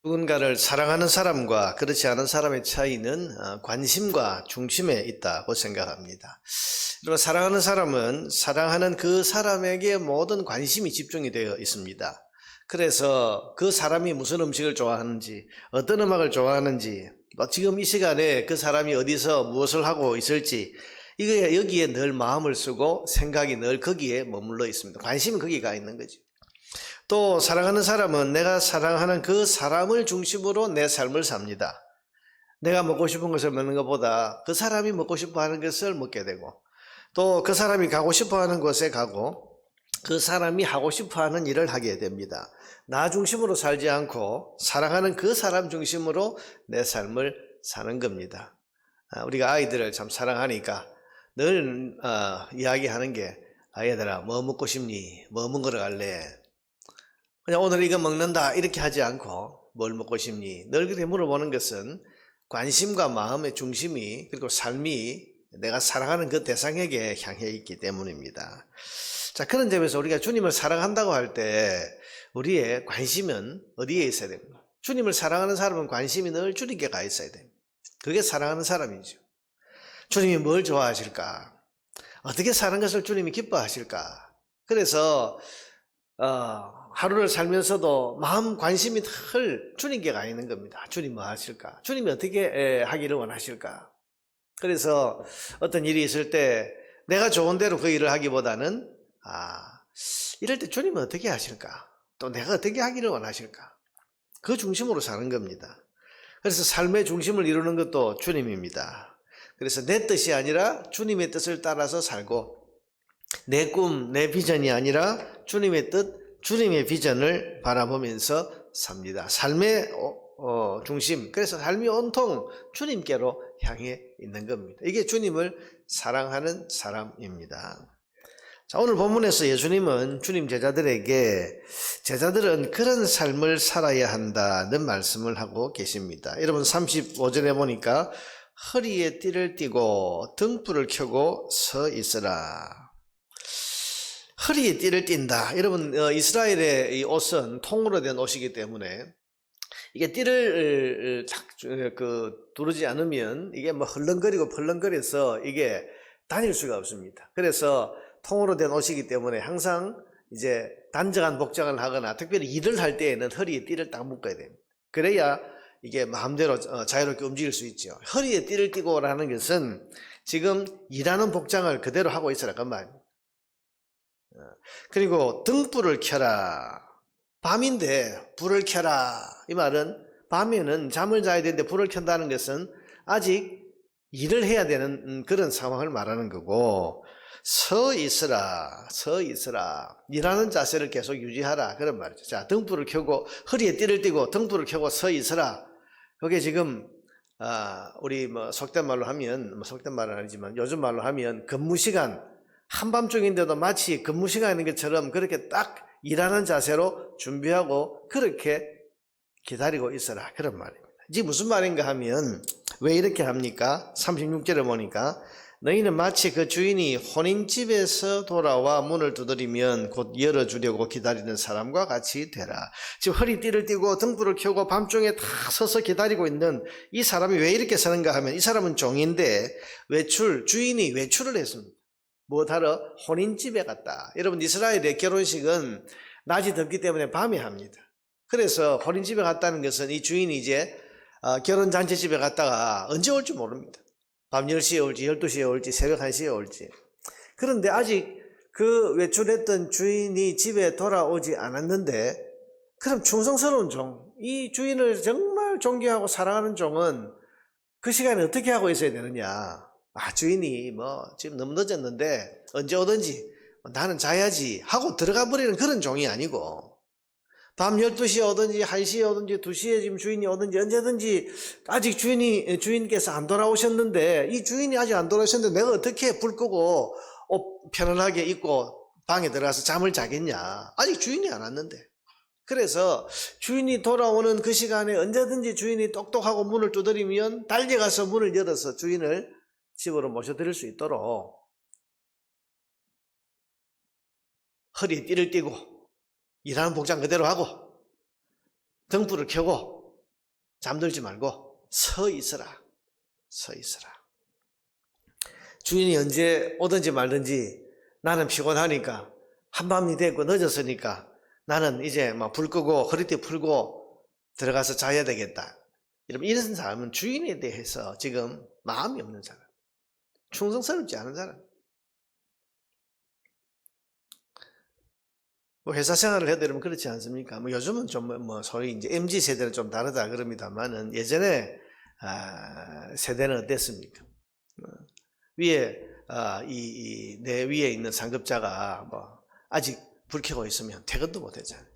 누군가를 사랑하는 사람과 그렇지 않은 사람의 차이는 관심과 중심에 있다고 생각합니다. 여러분, 사랑하는 사람은 사랑하는 그 사람에게 모든 관심이 집중이 되어 있습니다. 그래서 그 사람이 무슨 음식을 좋아하는지, 어떤 음악을 좋아하는지, 지금 이 시간에 그 사람이 어디서 무엇을 하고 있을지, 여기에 늘 마음을 쓰고 생각이 늘 거기에 머물러 있습니다. 관심은 거기 가 있는 거죠. 또 사랑하는 사람은 내가 사랑하는 그 사람을 중심으로 내 삶을 삽니다. 내가 먹고 싶은 것을 먹는 것보다 그 사람이 먹고 싶어 하는 것을 먹게 되고, 또 그 사람이 가고 싶어 하는 곳에 가고, 그 사람이 하고 싶어 하는 일을 하게 됩니다. 나 중심으로 살지 않고 사랑하는 그 사람 중심으로 내 삶을 사는 겁니다. 우리가 아이들을 참 사랑하니까 늘 이야기하는 게, 얘들아 뭐 먹고 싶니? 뭐 먹으러 갈래? 그냥 오늘 이거 먹는다 이렇게 하지 않고 뭘 먹고 싶니? 늘 그렇게 물어보는 것은 관심과 마음의 중심이, 그리고 삶이 내가 사랑하는 그 대상에게 향해 있기 때문입니다. 자, 그런 점에서 우리가 주님을 사랑한다고 할 때 우리의 관심은 어디에 있어야 됩니까? 주님을 사랑하는 사람은 관심이 늘 주님께 가 있어야 됩니다. 그게 사랑하는 사람이죠. 주님이 뭘 좋아하실까? 어떻게 사는 것을 주님이 기뻐하실까? 그래서 하루를 살면서도 마음 관심이 늘 주님께 가 있는 겁니다. 주님 뭐 하실까? 주님이 어떻게 하기를 원하실까? 그래서 어떤 일이 있을 때 내가 좋은 대로 그 일을 하기보다는 이럴 때 주님은 어떻게 하실까? 또 내가 어떻게 하기를 원하실까? 그 중심으로 사는 겁니다. 그래서 삶의 중심을 이루는 것도 주님입니다. 그래서 내 뜻이 아니라 주님의 뜻을 따라서 살고, 내 꿈, 내 비전이 아니라 주님의 뜻, 주님의 비전을 바라보면서 삽니다. 삶의 중심, 그래서 삶이 온통 주님께로 향해 있는 겁니다. 이게 주님을 사랑하는 사람입니다. 자, 오늘 본문에서 예수님은 주님 제자들에게 제자들은 그런 삶을 살아야 한다는 말씀을 하고 계십니다. 여러분 35절에 보니까 허리에 띠를 띠고 등불을 켜고 서 있으라. 허리에 띠를 띈다. 여러분, 이스라엘의 이 옷은 통으로 된 옷이기 때문에 이게 띠를 딱 두르지 않으면 이게 뭐 헐렁거리고 펄렁거려서 이게 다닐 수가 없습니다. 그래서 통으로 된 옷이기 때문에 항상 이제 단정한 복장을 하거나 특별히 일을 할 때에는 허리에 띠를 딱 묶어야 됩니다. 그래야 이게 마음대로 자유롭게 움직일 수 있죠. 허리에 띠를 띠고라는 것은 지금 일하는 복장을 그대로 하고 있으라 그 말입니다. 그리고 등불을 켜라. 밤인데 불을 켜라. 이 말은 밤에는 잠을 자야 되는데 불을 켠다는 것은 아직 일을 해야 되는 그런 상황을 말하는 거고, 서 있으라. 서 있으라. 일하는 자세를 계속 유지하라. 그런 말이죠. 자, 등불을 켜고 허리에 띠를 띠고 등불을 켜고 서 있으라. 그게 지금 우리 뭐 속된 말로 하면, 속된 말은 아니지만 요즘 말로 하면 근무 시간, 한밤중인데도 마치 근무 시간인 것처럼 그렇게 딱 일하는 자세로 준비하고 그렇게 기다리고 있어라. 그런 말입니다. 이게 무슨 말인가 하면, 왜 이렇게 합니까? 36절에 보니까 너희는 마치 그 주인이 혼인집에서 돌아와 문을 두드리면 곧 열어주려고 기다리는 사람과 같이 되라. 지금 허리띠를 띠고 등불을 켜고 밤중에 다 서서 기다리고 있는 이 사람이 왜 이렇게 서는가 하면, 이 사람은 종인데 주인이 외출을 했습니다. 뭐하러? 혼인집에 갔다. 여러분, 이스라엘의 결혼식은 낮이 덥기 때문에 밤에 합니다. 그래서 혼인집에 갔다는 것은 이 주인이 이제 결혼잔치집에 갔다가 언제 올지 모릅니다. 밤 10시에 올지 12시에 올지 새벽 1시에 올지. 그런데 아직 그 외출했던 주인이 집에 돌아오지 않았는데, 그럼 충성스러운 종, 이 주인을 정말 존경하고 사랑하는 종은 그 시간에 어떻게 하고 있어야 되느냐? 주인이 지금 너무 늦었는데 언제 오든지 나는 자야지 하고 들어가 버리는 그런 종이 아니고, 밤 12시에 오든지 1시에 오든지 2시에 지금 주인이 오든지 언제든지, 아직 주인께서 안 돌아오셨는데, 이 주인이 아직 안 돌아오셨는데 내가 어떻게 불 끄고 옷 편안하게 입고 방에 들어가서 잠을 자겠냐? 아직 주인이 안 왔는데. 그래서 주인이 돌아오는 그 시간에 언제든지 주인이 똑똑하고 문을 두드리면 달려가서 문을 열어서 주인을 집으로 모셔드릴 수 있도록 허리에 띠를 띠고 일하는 복장 그대로 하고 등불을 켜고 잠들지 말고 서 있어라. 서 있어라. 주인이 언제 오든지 말든지 나는 피곤하니까 한밤이 됐고 늦었으니까 나는 이제 막 불 끄고 허리띠 풀고 들어가서 자야 되겠다. 이런 사람은 주인에 대해서 지금 마음이 없는 사람. 충성스럽지 않은 사람. 뭐 회사 생활을 해야 되면 그렇지 않습니까? 뭐 요즘은 좀 소위 이제 MZ 세대는 좀 다르다 그럽니다만은 예전에 세대는 어땠습니까? 위에 내 위에 있는 상급자가 뭐 아직 불 켜고 있으면 퇴근도 못 했잖아요.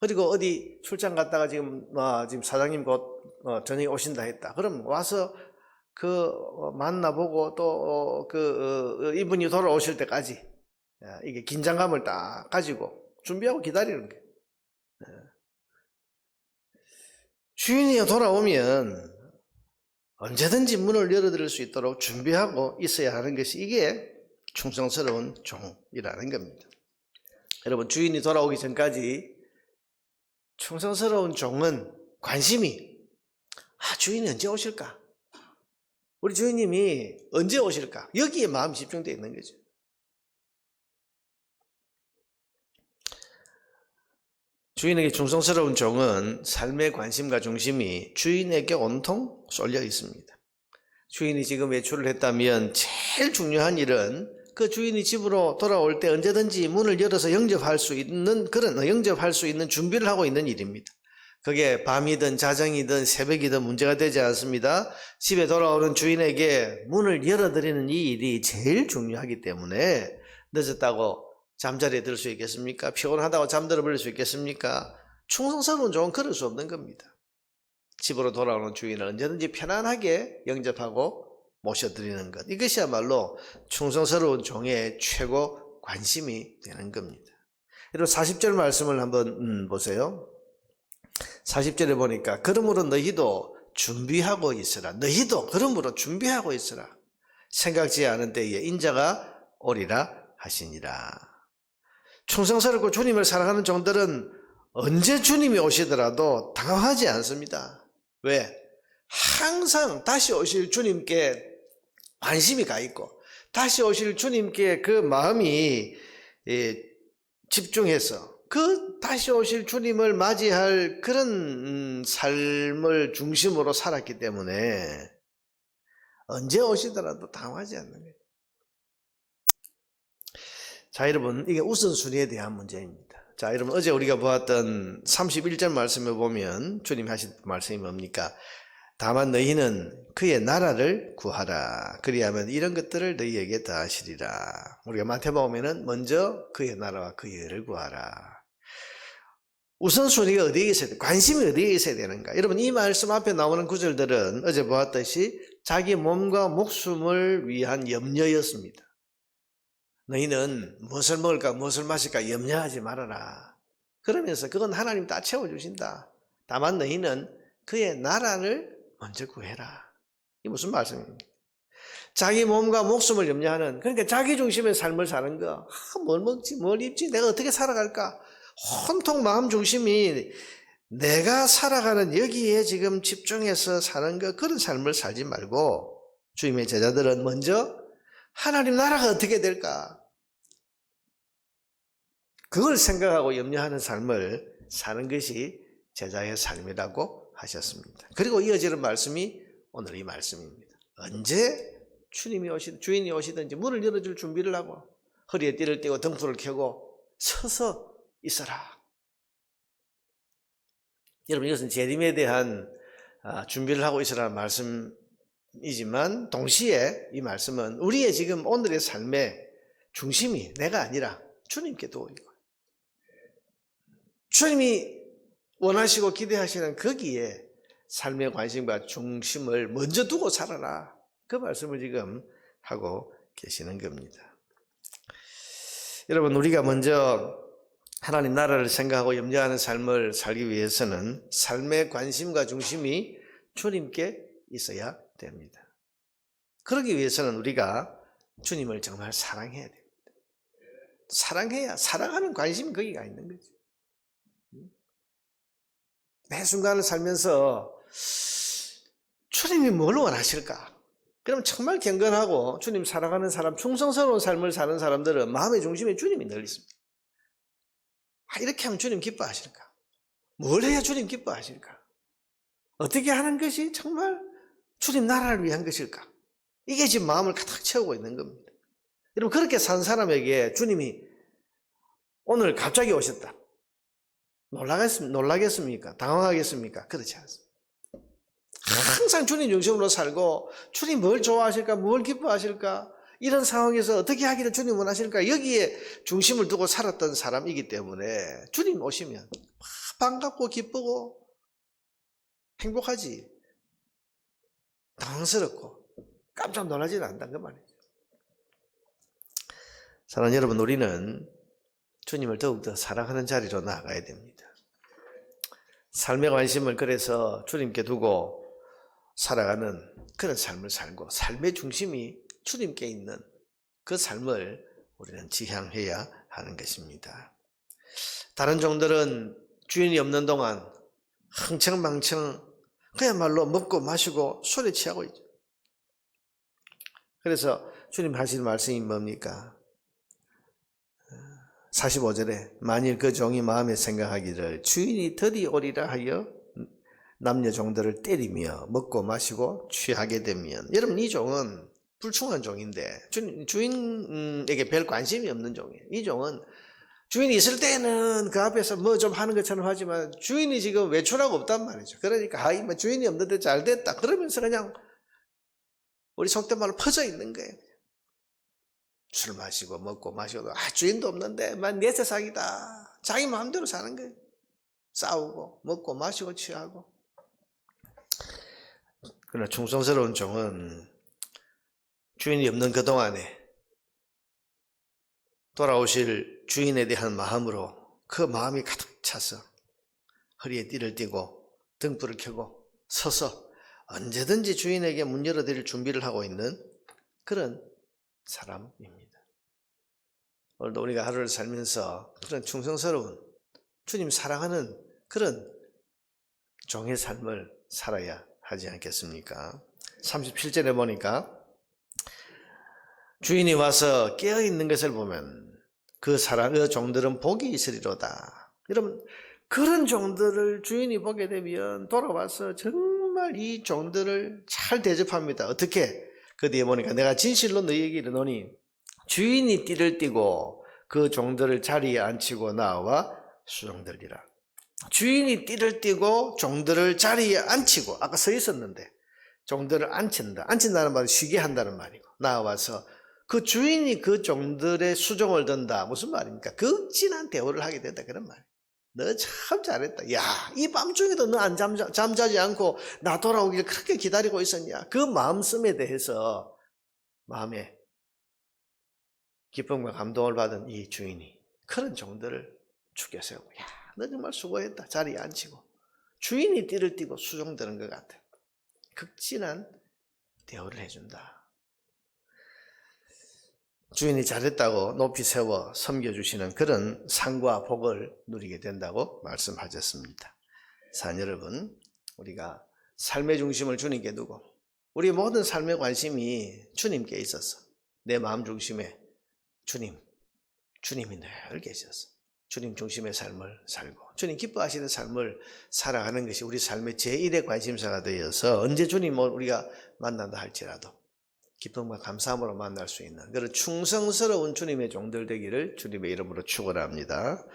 그리고 어디 출장 갔다가 지금 사장님 곧 저녁에 오신다 했다. 그럼 와서 만나보고 또 이분이 돌아오실 때까지 이게 긴장감을 딱 가지고 준비하고 기다리는 거예요. 주인이 돌아오면 언제든지 문을 열어드릴 수 있도록 준비하고 있어야 하는 것이 이게 충성스러운 종이라는 겁니다. 여러분, 주인이 돌아오기 전까지 충성스러운 종은 관심이 주인이 언제 오실까? 우리 주인님이 언제 오실까? 여기에 마음이 집중되어 있는 거죠. 주인에게 충성스러운 종은 삶의 관심과 중심이 주인에게 온통 쏠려 있습니다. 주인이 지금 외출을 했다면 제일 중요한 일은 그 주인이 집으로 돌아올 때 언제든지 문을 열어서 영접할 수 있는 준비를 하고 있는 일입니다. 그게 밤이든 자정이든 새벽이든 문제가 되지 않습니다. 집에 돌아오는 주인에게 문을 열어드리는 이 일이 제일 중요하기 때문에 늦었다고 잠자리에 들 수 있겠습니까? 피곤하다고 잠들어 버릴 수 있겠습니까? 충성스러운 종은 그럴 수 없는 겁니다. 집으로 돌아오는 주인을 언제든지 편안하게 영접하고 모셔드리는 것. 이것이야말로 충성스러운 종의 최고 관심이 되는 겁니다. 여러분 40절 말씀을 한번 보세요. 40절에 보니까 그러므로 너희도 준비하고 있으라. 너희도 그러므로 준비하고 있으라. 생각지 않은 때에 인자가 오리라 하시니라. 충성스럽고 주님을 사랑하는 종들은 언제 주님이 오시더라도 당황하지 않습니다. 왜? 항상 다시 오실 주님께 관심이 가 있고 다시 오실 주님께 그 마음이 집중해서 다시 오실 주님을 맞이할 그런 삶을 중심으로 살았기 때문에 언제 오시더라도 당황하지 않는 거예요. 자, 여러분, 이게 우선순위에 대한 문제입니다. 자, 여러분, 어제 우리가 보았던 31절 말씀에 보면 주님 하신 말씀이 뭡니까? 다만 너희는 그의 나라를 구하라. 그리하면 이런 것들을 너희에게 더하시리라. 우리가 마태복음에는 먼저 그의 나라와 그의 의를 구하라. 우선순위가 어디에 있어야 돼? 관심이 어디에 있어야 되는가? 여러분, 이 말씀 앞에 나오는 구절들은 어제 보았듯이 자기 몸과 목숨을 위한 염려였습니다. 너희는 무엇을 먹을까 무엇을 마실까 염려하지 말아라. 그러면서 그건 하나님 다 채워주신다. 다만 너희는 그의 나라를 먼저 구해라. 이게 무슨 말씀입니까? 자기 몸과 목숨을 염려하는, 그러니까 자기 중심의 삶을 사는 거. 뭘 먹지 뭘 입지 내가 어떻게 살아갈까. 온통 마음 중심이 내가 살아가는 여기에 지금 집중해서 사는 거, 그런 삶을 살지 말고 주님의 제자들은 먼저 하나님 나라가 어떻게 될까? 그걸 생각하고 염려하는 삶을 사는 것이 제자의 삶이라고 하셨습니다. 그리고 이어지는 말씀이 오늘 이 말씀입니다. 언제 주인이 오시든지 문을 열어줄 준비를 하고 허리에 띠를 띠고 등불을 켜고 서서 있어라. 여러분, 이것은 재림에 대한 준비를 하고 있으라는 말씀이지만 동시에 이 말씀은 우리의 지금 오늘의 삶의 중심이 내가 아니라 주님께 두고 있고 주님이 원하시고 기대하시는 거기에 삶의 관심과 중심을 먼저 두고 살아라. 그 말씀을 지금 하고 계시는 겁니다. 여러분, 우리가 먼저 하나님 나라를 생각하고 염려하는 삶을 살기 위해서는 삶의 관심과 중심이 주님께 있어야 됩니다. 그러기 위해서는 우리가 주님을 정말 사랑해야 됩니다. 사랑하는 관심이 거기가 있는 거죠. 매 순간을 살면서 주님이 뭘 원하실까? 그럼 정말 경건하고 주님 사랑하는 사람, 충성스러운 삶을 사는 사람들은 마음의 중심에 주님이 늘 있습니다. 이렇게 하면 주님 기뻐하실까? 뭘 해야 주님 기뻐하실까? 어떻게 하는 것이 정말 주님 나라를 위한 것일까? 이게 지금 마음을 가득 채우고 있는 겁니다. 여러분, 그렇게 산 사람에게 주님이 오늘 갑자기 오셨다. 놀라겠습니까? 당황하겠습니까? 그렇지 않습니다. 항상 주님 중심으로 살고 주님 뭘 좋아하실까? 뭘 기뻐하실까? 이런 상황에서 어떻게 하기를 주님 원하실까? 여기에 중심을 두고 살았던 사람이기 때문에 주님 오시면 반갑고 기쁘고 행복하지. 당황스럽고 깜짝 놀라지는 않다는 그 말이죠. 사랑하는 여러분, 우리는 주님을 더욱더 사랑하는 자리로 나아가야 됩니다. 삶의 관심을 그래서 주님께 두고 살아가는 그런 삶을 살고 삶의 중심이 주님께 있는 그 삶을 우리는 지향해야 하는 것입니다. 다른 종들은 주인이 없는 동안 흥청망청 그야말로 먹고 마시고 술에 취하고 있죠. 그래서 주님 하시는 말씀이 뭡니까? 45절에 만일 그 종이 마음에 생각하기를 주인이 드디 오리라 하여 남녀 종들을 때리며 먹고 마시고 취하게 되면, 여러분 이 종은 불충한 종인데 주인에게 별 관심이 없는 종이에요. 이 종은 주인이 있을 때는 그 앞에서 뭐 좀 하는 것처럼 하지만 주인이 지금 외출하고 없단 말이죠. 그러니까 뭐 주인이 없는데 잘 됐다 그러면서 그냥 우리 속된 말로 퍼져 있는 거예요. 술 마시고 먹고 마시고 주인도 없는데 내 세상이다. 자기 마음대로 사는 거예요. 싸우고 먹고 마시고 취하고. 그러나 충성스러운 종은 주인이 없는 그동안에 돌아오실 주인에 대한 마음으로 그 마음이 가득 차서 허리에 띠를 띠고 등불을 켜고 서서 언제든지 주인에게 문 열어드릴 준비를 하고 있는 그런 사람입니다. 오늘도 우리가 하루를 살면서 그런 충성스러운 주님 사랑하는 그런 종의 삶을 살아야 하지 않겠습니까? 37절에 보니까 주인이 와서 깨어있는 것을 보면 그 사랑의 종들은 복이 있으리로다. 여러분, 그런 종들을 주인이 보게 되면 돌아와서 정말 이 종들을 잘 대접합니다. 어떻게? 그 뒤에 보니까 내가 진실로 너희에게 이르노니 주인이 띠를 띠고 그 종들을 자리에 앉히고 나와 수종들리라. 주인이 띠를 띠고 종들을 자리에 앉히고, 아까 서 있었는데 종들을 앉힌다. 앉힌다는 말은 쉬게 한다는 말이고, 나와서 그 주인이 그 종들의 수종을 든다. 무슨 말입니까? 극진한 대우를 하게 된다. 그런 말이에요. 너 참 잘했다. 야, 이 밤중에도 너 안 잠자지 않고 나 돌아오길 그렇게 기다리고 있었냐. 그 마음씀에 대해서 마음에 기쁨과 감동을 받은 이 주인이 그런 종들을 죽여 세우고, 야, 너 정말 수고했다. 자리에 앉히고. 주인이 띠를 띠고 수종드는 것 같아. 극진한 대우를 해준다. 주인이 잘했다고 높이 세워 섬겨주시는 그런 상과 복을 누리게 된다고 말씀하셨습니다. 사랑 여러분, 우리가 삶의 중심을 주님께 두고 우리 모든 삶의 관심이 주님께 있어서 내 마음 중심에 주님이 늘 계셔서 주님 중심의 삶을 살고 주님 기뻐하시는 삶을 살아가는 것이 우리 삶의 제1의 관심사가 되어서 언제 주님을 우리가 만난다 할지라도 기쁨과 감사함으로 만날 수 있는 그런 충성스러운 주님의 종들 되기를 주님의 이름으로 축원합니다.